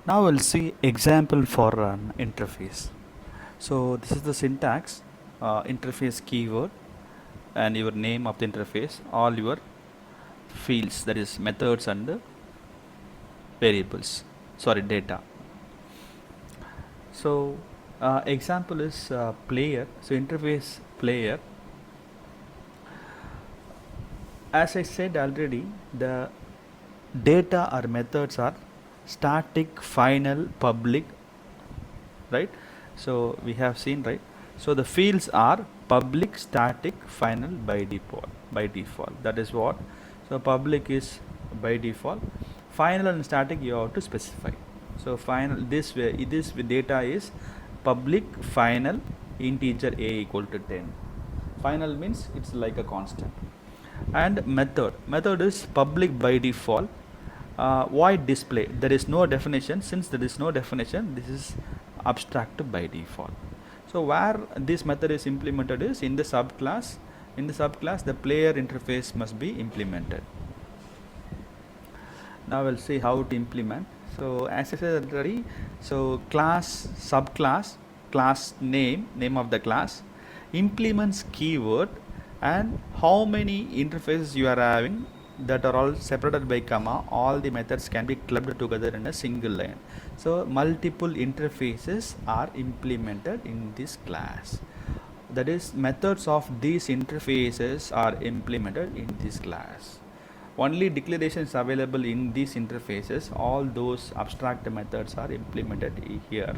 Now we'll see example for an interface. So this is the syntax, interface keyword and your name of the interface, all your fields, that is methods and variables, data. So example is player. So interface player. As I said already, the data or methods are static, final, public, right? So we have seen, right? So the fields are public, static, final by default. That is what. So public is by default. Final and static you have to specify. So final, this data is public, final, integer a equal to 10. Final means it's like a constant. And method is public by default. Void display, there is no definition. Since there is no definition, this is abstract by default. So where this method is implemented is in the subclass. In the subclass, the player interface must be implemented. Now we'll see how to implement. So as I said already, so class, subclass, class name of the class, implements keyword, and how many interfaces you are having, that are all separated by comma. All the methods can be clubbed together in a single line. So multiple interfaces are implemented in this class. That is, methods of these interfaces are implemented in this class. Only declarations available in these interfaces, all those abstract methods are implemented here.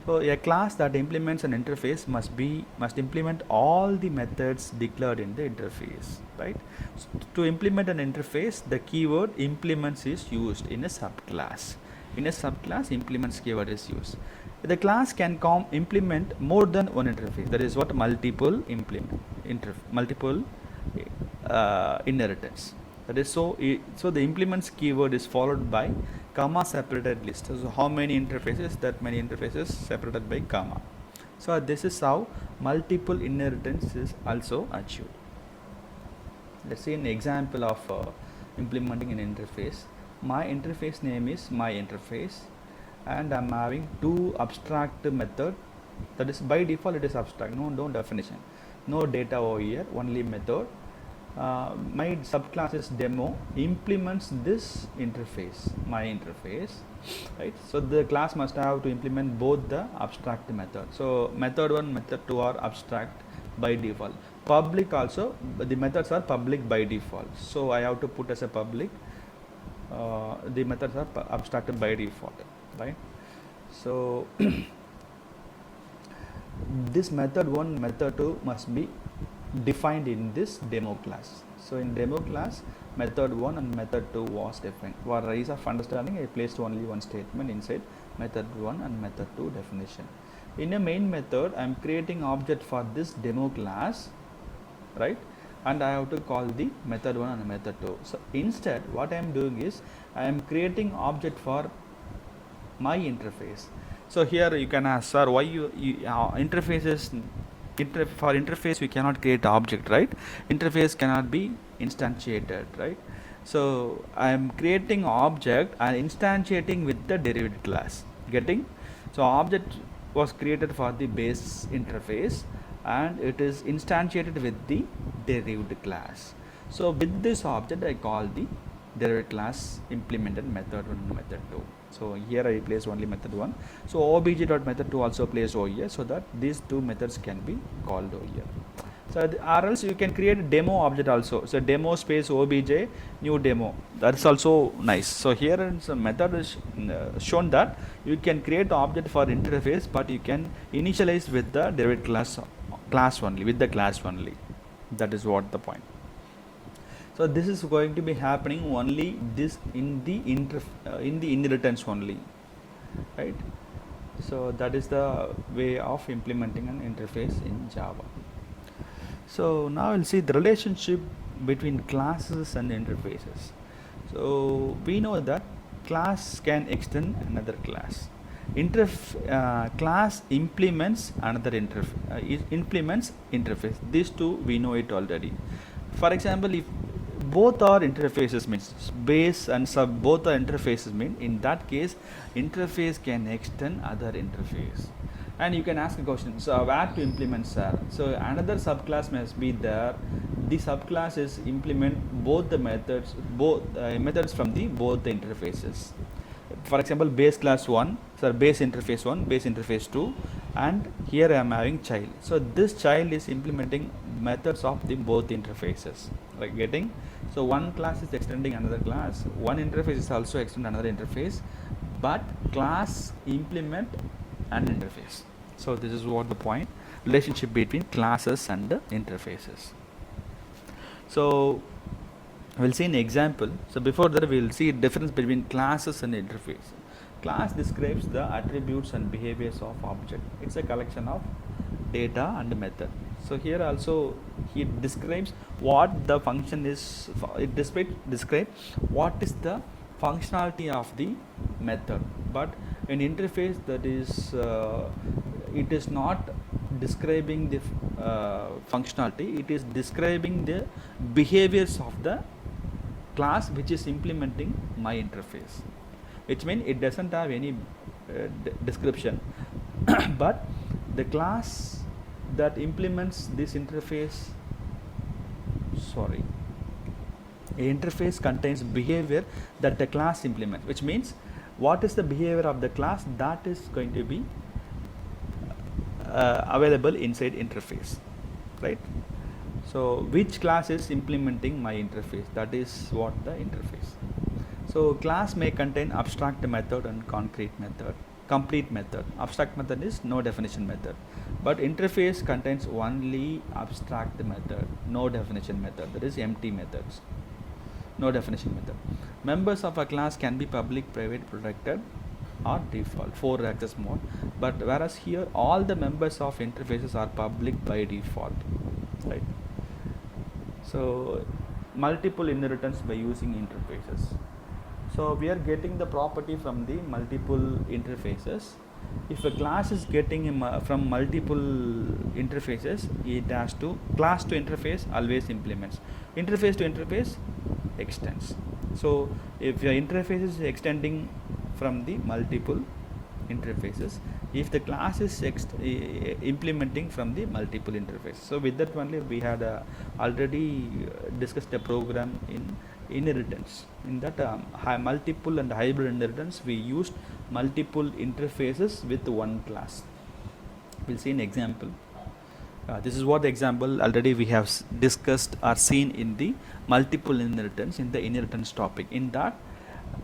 So a class that implements an interface must implement all the methods declared in the interface, right? So to implement an interface, the keyword implements is used in a subclass. In a subclass, implements keyword is used. The class can implement more than one interface. That is what multiple inheritance. That is so the implements keyword is followed by comma separated list. So how many interfaces, that many interfaces separated by comma. So this is how multiple inheritance is also achieved. Let's see an example of implementing an interface. My interface name is my interface, and I'm having two abstract method. That is by default it is abstract, no definition, no data over here, only method. My subclass is demo, implements this interface, my interface, right? So the class must have to implement both the abstract method. So method 1, method 2 are abstract by default. Public also, the methods are public by default. So I have to put as a public. The methods are abstracted by default, right? So this method 1, method 2 must be defined in this demo class. So in demo class, method 1 and method 2 was defined. For ease of understanding, I placed only one statement inside method 1 and method 2 definition. In a main method, I am creating object for this demo class, right? And I have to call the method 1 and method 2. So instead, what I am doing is I am creating object for my interface. So here you can ask, sir, why interfaces? For interface we cannot create object, right? Interface cannot be instantiated, right? So I am creating object and instantiating with the derived class. Getting? So object was created for the base interface and it is instantiated with the derived class. So with this object I call the derived class implemented method 1 and method 2. So here I place only method 1. So obj.method 2 also placed over here, so that these two methods can be called over here. So or else you can create a demo object also. So demo space obj new demo, that's also nice. So here is a method is shown that you can create object for interface, but you can initialize with the derived class only, with the class only. That is what the point. So this is going to be happening only this in the inheritance only, right? So that is the way of implementing an interface in Java. So now we'll see the relationship between classes and interfaces. So we know that class can extend another class. Class implements another implements interface. These two we know it already. For example, if both are interfaces means base and sub both are interfaces mean in that case interface can extend other interface. And you can ask a question, so where to implement, sir? So another subclass must be there. The subclass is implement both the methods, methods from the both the interfaces. For example, base class 1, so base interface 1, base interface 2, and here I am having child. So this child is implementing methods of the both interfaces, like getting. So one class is extending another class, one interface is also extending another interface, but class implement an interface. So this is what the point, relationship between classes and the interfaces. So we'll see an example. So before that we'll see difference between classes and interface. Class describes the attributes and behaviors of object. It's a collection of data and method. So here also he describes what the function is. It describe what is the functionality of the method. But in interface, that is it is not describing the functionality. It is describing the behaviors of the class which is implementing my interface, which means it doesn't have any description but the class that implements this interface, a interface contains behavior that the class implements, which means what is the behavior of the class that is going to be available inside interface, right? So which class is implementing my interface, that is what the interface. So class may contain abstract method and concrete method, complete method. Abstract method is no definition method, but interface contains only abstract method, no definition method, that is empty methods, no definition method. Members of a class can be public, private, protected or default, 4 access mode, but whereas here all the members of interfaces are public by default, right? So multiple inheritance by using interfaces. So we are getting the property from the multiple interfaces. If a class is getting from multiple interfaces, it has to class to interface always implements, interface to interface extends. So if your interface is extending from the multiple interfaces, if the class is implementing from the multiple interfaces. So with that only we had already discussed a program in inheritance. In that multiple and hybrid inheritance, we used multiple interfaces with one class. We'll see an example. This is what the example already we have discussed or seen in the multiple inheritance, in the inheritance topic. In that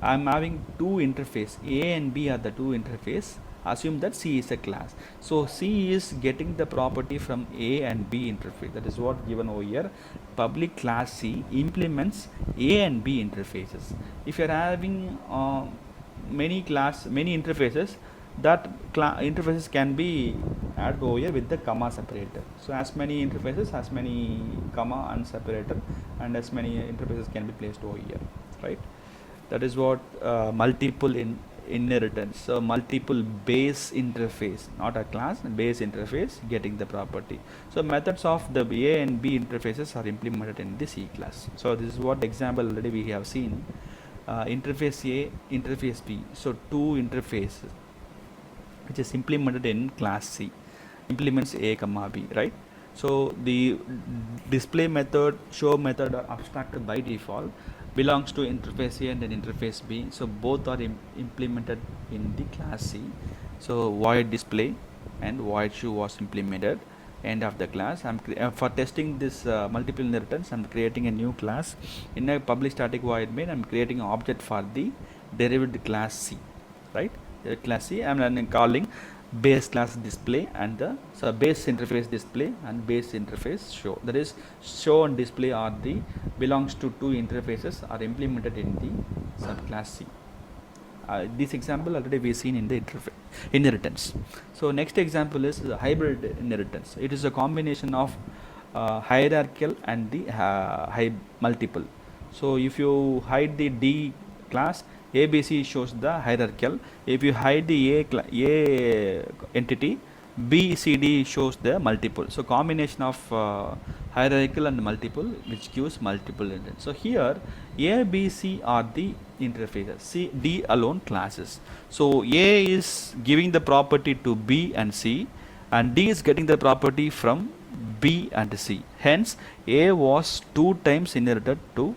I am having two interface, A and B are the two interface. Assume that C is a class. So C is getting the property from A and B interface. That is what given over here. Public class C implements A and B interfaces. If you are having many interfaces, that interfaces can be added over here with the comma separator. So as many interfaces, as many comma and separator, and as many interfaces can be placed over here, right? That is what multiple inheritance. So multiple base interface, not a class, base interface getting the property. So methods of the A and B interfaces are implemented in the C class. So this is what example already we have seen. Interface A, interface B. So two interfaces which is implemented in class C, implements A comma B, right? So the display method, show method are abstracted by default, belongs to interface A and then interface B. So both are implemented in the class C. So void display and void show was implemented end of the class. For testing this multiple inheritance, I'm creating a new class. In a public static void main, I'm creating an object for the derived class C, right? Class C, I'm then calling base class display and the base interface display and base interface show. That is, show and display are the belongs to two interfaces are implemented in the subclass C. This example already we seen in the inheritance. So next example is the hybrid inheritance. It is a combination of hierarchical and the multiple. So if you hide the D class, ABC shows the hierarchical. If you hide the A entity, B, C, D shows the multiple. So combination of hierarchical and multiple, which gives multiple intent. So here A, B, C are the interfaces. C, D alone classes. So A is giving the property to B and C, and D is getting the property from B and C. Hence A was 2 times inherited to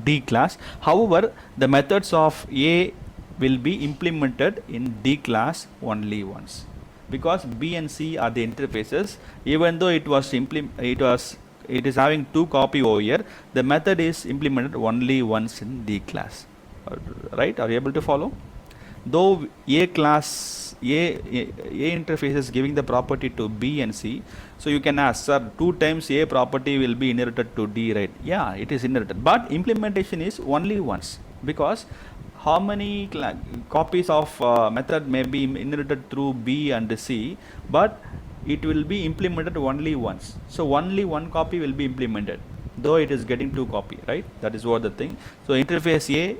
D class. However, the methods of A will be implemented in D class only once, because B and C are the interfaces. Even though it is having 2 copy over here, the method is implemented only once in D class. Right? Are you able to follow? Though A class A interface is giving the property to B and C, so you can ask, sir, 2 times A property will be inherited to D, right? Yeah, it is inherited, but implementation is only once, because how many copies of method may be inherited through B and C, but it will be implemented only once. So only one copy will be implemented, though it is getting 2 copy, right? That is what the thing. So interface A,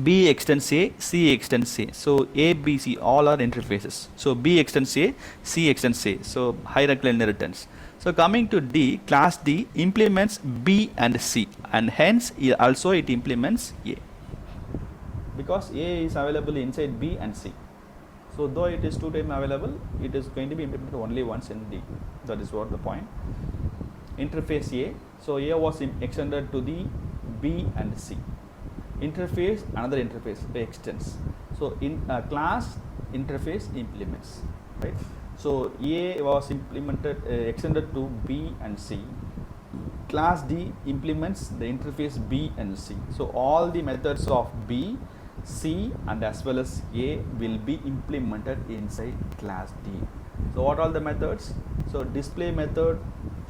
B extends A, C extends A. So A, B, C all are interfaces. So B extends A, C extends A. So hierarchical inheritance. So coming to D, class D implements B and C, and hence also it implements A, because A is available inside B and C. So though it is 2 times available, it is going to be implemented only once in D. That is what the point. Interface A. So A was extended to the B and C. Interface, another interface extends. So in class interface implements, right? So A was implemented extended to B and C. Class D implements the interface B and C. So all the methods of B, C and as well as A will be implemented inside class D. So what are the methods? So display method,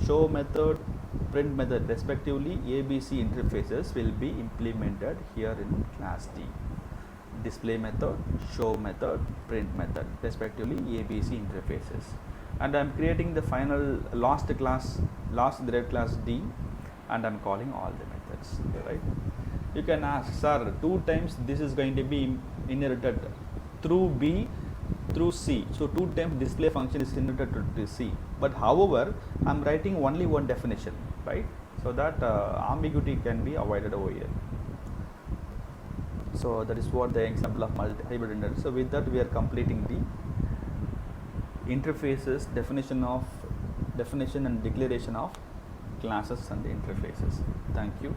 show method, print method respectively, ABC interfaces will be implemented here in class D. Display method, show method, print method respectively, ABC interfaces. And I am creating the final last derived class D, and I am calling all the methods, right? You can ask, sir, 2 times this is going to be inherited through B through C. So 2 times display function is inherited to C. But however, I am writing only one definition, right? So that ambiguity can be avoided over here. So that is what the example of hybrid inheritance. So with that we are completing the interfaces, definition and declaration of classes and interfaces. Thank you.